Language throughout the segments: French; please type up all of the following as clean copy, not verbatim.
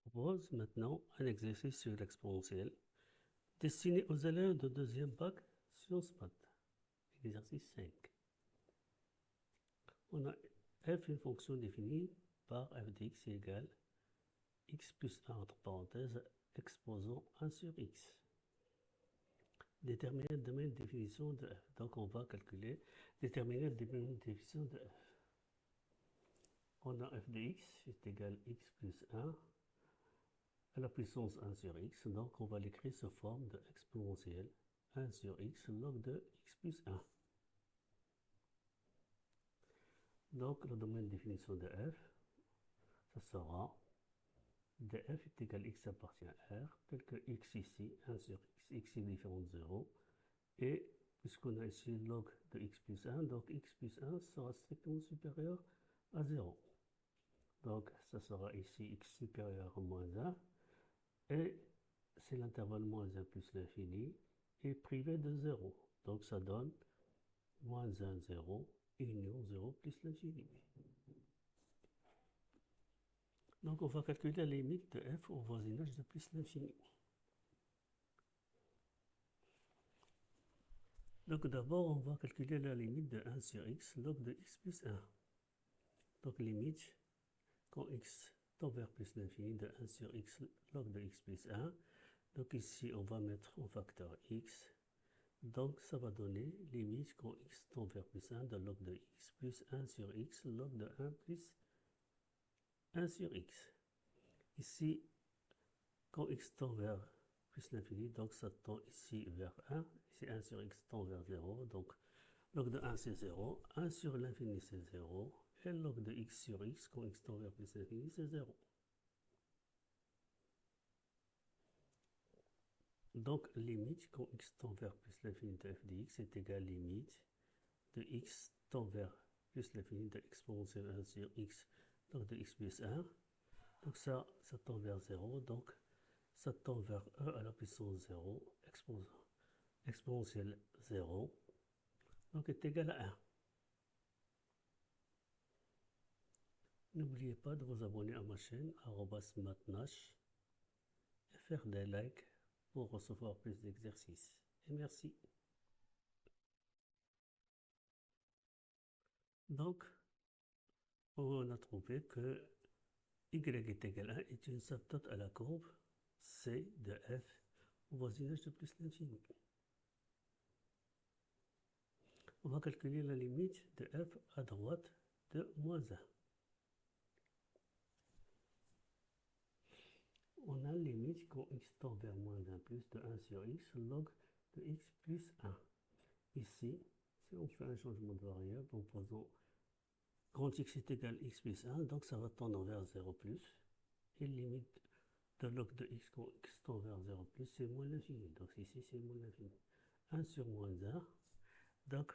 propose maintenant un exercice sur l'exponentielle destiné aux élèves de deuxième bac sciences maths. Exercice 5. On a f une fonction définie par f de x égale x plus 1 entre parenthèses exposant 1 sur x. Déterminer le domaine de définition de f. Donc on va calculer, déterminer le domaine de définition de f. On a f de x est égal à x plus 1 à la puissance 1 sur x. Donc on va l'écrire sous forme de exponentielle 1 sur x log de x plus 1. Donc le domaine de définition de f, ça sera df est égal à x appartient à r, tel que x ici, 1 sur x est différent de 0. Et puisqu'on a ici log de x plus 1, donc x plus 1 sera strictement supérieur à 0. Donc ça sera ici x supérieur à moins 1. Et c'est l'intervalle moins 1 plus l'infini est privé de 0. Donc ça donne moins 1, 0, union 0 plus l'infini. Donc on va calculer la limite de f au voisinage de plus l'infini. Donc d'abord on va calculer la limite de 1 sur x log de x plus 1. Donc limite quand x tend vers plus l'infini de 1 sur x log de x plus 1. Donc ici on va mettre en facteur x. Donc ça va donner limite quand x tend vers plus 1 de log de x plus 1 sur x log de 1 plus 1 sur x. Ici, quand x tend vers plus l'infini, donc ça tend ici vers 1. Ici 1 sur x tend vers 0. Donc log de 1 c'est 0. 1 sur l'infini c'est 0. Et log de x sur x quand x tend vers plus l'infini c'est 0. Donc limite quand x tend vers plus l'infini de f de x est égal à limite de x tend vers plus l'infini de exponentielle 1 sur x, donc de x plus 1. Donc ça tend vers 0, donc ça tend vers e à la puissance 0, exponentielle 0, donc est égal à 1. N'oubliez pas de vous abonner à ma chaîne, @mathnash, et faire des likes pour recevoir plus d'exercices. Et merci. Donc, on a trouvé que y est égal à 1 est une asymptote à la courbe C de f au voisinage de plus l'infini. On va calculer la limite de f à droite de moins 1. On a la limite quand x tend vers moins 1 plus de 1 sur x log de x plus 1. Ici, si on fait un changement de variable en posant quand x est égal à x plus 1, donc ça va tendre vers 0 plus. Et limite de log de x quand x tend vers 0 plus, c'est moins l'infini. Donc ici, c'est moins l'infini. 1 sur moins 1. Donc,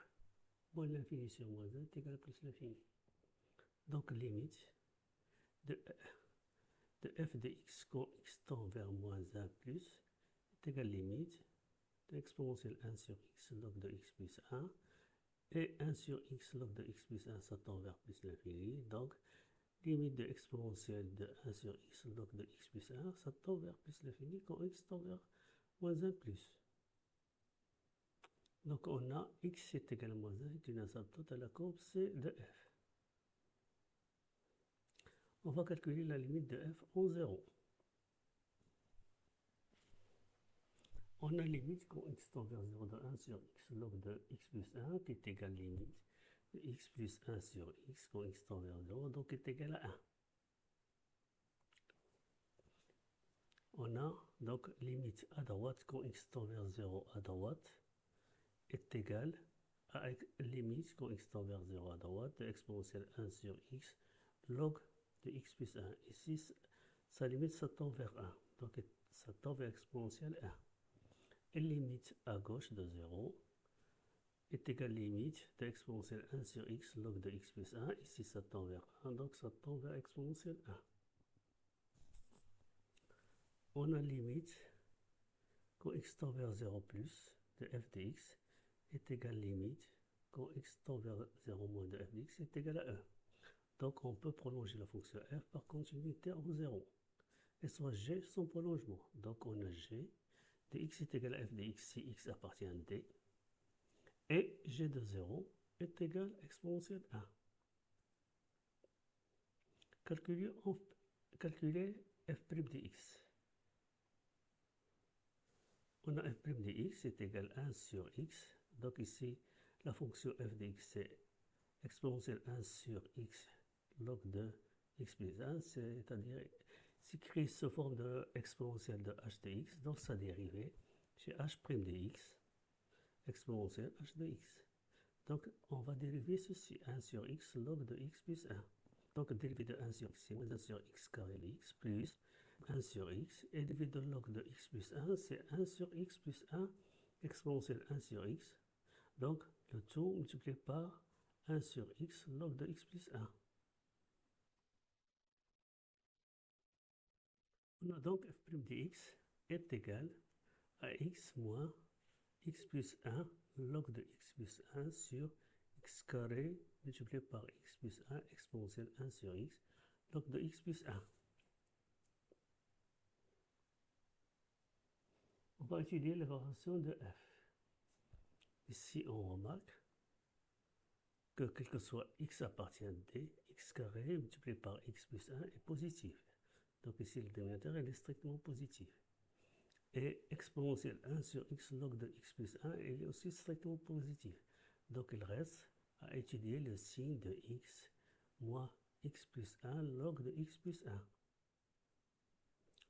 moins l'infini sur moins 1 est égal à plus l'infini. Donc, limite de f de x quand x tend vers moins 1 plus est égal à limite de exponentielle 1 sur x log de x plus 1. Et 1 sur x log de x plus 1, ça tend vers plus l'infini. Donc, limite de exponentielle de 1 sur x log de x plus 1, ça tend vers plus l'infini quand x tend vers moins 1 plus. Donc on a x est égal à moins 1 est une asymptote à la courbe C de f. On va calculer la limite de f en 0. On a limite quand x tend vers 0 de 1 sur x log de x plus 1 qui est égal à limite de x plus 1 sur x quand x tend vers 0, donc est égal à 1. On a donc limite à droite quand x tend vers 0 à droite est égal à limite quand x tend vers 0 à droite de exponentielle 1 sur x log de x plus 1. Ici, sa limite, ça tend vers 1. Donc, ça tend vers exponentielle 1. Et limite à gauche de 0 est égal à limite de exponentielle 1 sur x log de x plus 1. Ici, ça tend vers 1, donc ça tend vers exponentielle 1. On a limite quand x tend vers 0 plus de f de x est égal à limite quand x tend vers 0 moins de f de x est égal à 1. Donc on peut prolonger la fonction f par continuité en 0. et soit G son prolongement. Donc on a G de x est égal à f de x si x appartient à D, et G de 0 est égal à exponentielle 1. Calculer f' de x. On a f' de x est égal à 1 sur x. Donc ici, la fonction f de x, c'est exponentielle 1 sur x log de x plus 1, c'est-à-dire s'écrit sous forme de exponentielle de h de x, donc sa dérivée, c'est h' de x, exponentielle h de x. Donc on va dériver ceci, 1 sur x log de x plus 1. Donc dérivé de 1 sur x, c'est moins 1 sur x carré de x plus 1 sur x, et dérivé de log de x plus 1, c'est 1 sur x plus 1 exponentielle 1 sur x. Donc le tout multiplié par 1 sur x log de x plus 1. On a donc f' de x est égal à x moins x plus 1 log de x plus 1 sur x carré multiplié par x plus 1 exponentielle 1 sur x log de x plus 1. On va étudier la variation de f. Ici, on remarque que quel que soit x appartient à D, x carré multiplié par x plus 1 est positif. Donc ici, le dénominateur est strictement positif. Et exponentielle 1 sur x log de x plus 1 est aussi strictement positif. Donc il reste à étudier le signe de x moins x plus 1 log de x plus 1.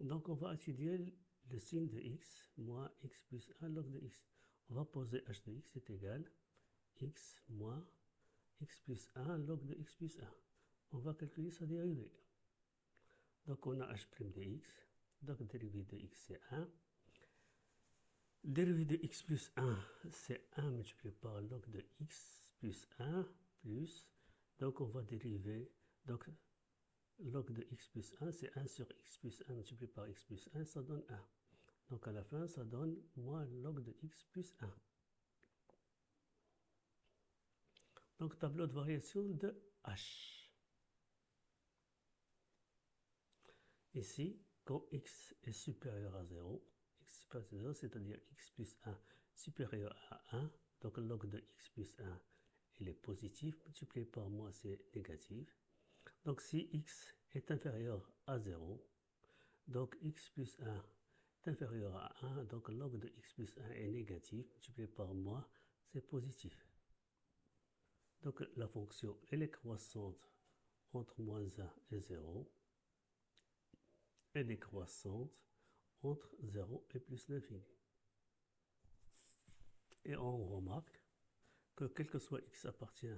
Donc on va étudier le signe de x moins x plus 1 log de x. On va poser h de x est égal à x moins x plus 1 log de x plus 1. On va calculer sa dérivée. Donc on a h' de x, donc dérivée de x c'est 1. Dérivée de x plus 1, c'est 1 multiplié par log de x plus 1 plus, donc on va dériver, donc log de x plus 1, c'est 1 sur x plus 1 multiplié par x plus 1, ça donne 1. Donc à la fin, ça donne moins log de x plus 1. Donc tableau de variation de h. Ici, quand x est supérieur à 0, x supérieur à 0, c'est-à-dire x plus 1 supérieur à 1, donc log de x plus 1, il est positif, multiplié par moins, c'est négatif. Donc si x est inférieur à 0, donc x plus 1 est inférieur à 1, donc log de x plus 1 est négatif, multiplié par moins, c'est positif. Donc la fonction, elle est croissante entre moins 1 et 0. Elle est croissante entre 0 et plus l'infini. Et on remarque que quel que soit x appartient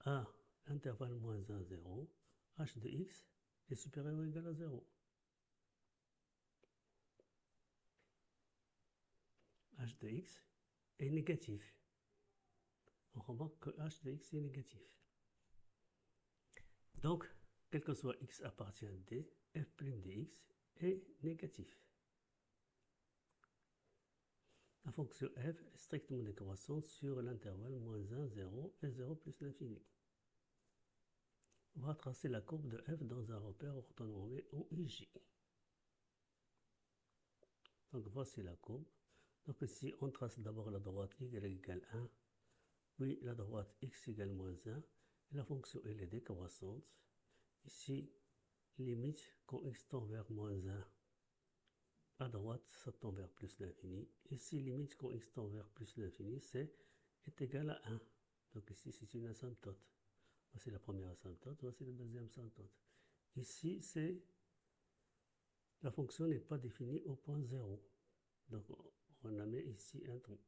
à intervalle moins 1, 0, h de x est supérieur ou égal à 0. H de x est négatif. On remarque que h de x est négatif. Donc, quel que soit x appartient à D, f' de x est négatif. La fonction f est strictement décroissante sur l'intervalle moins 1, 0 et 0 plus l'infini. On va tracer la courbe de f dans un repère orthonormé OIJ. Donc voici la courbe. Donc ici, on trace d'abord la droite y égale 1, puis la droite x égale moins 1, et la fonction elle est décroissante. Ici, limite quand x tend vers moins 1, à droite, ça tend vers plus l'infini. Ici, limite quand x tend vers plus l'infini, est égal à 1. Donc ici, c'est une asymptote. Voici la première asymptote, voici la deuxième asymptote. Ici, la fonction n'est pas définie au point 0. Donc, on a mis ici un trou.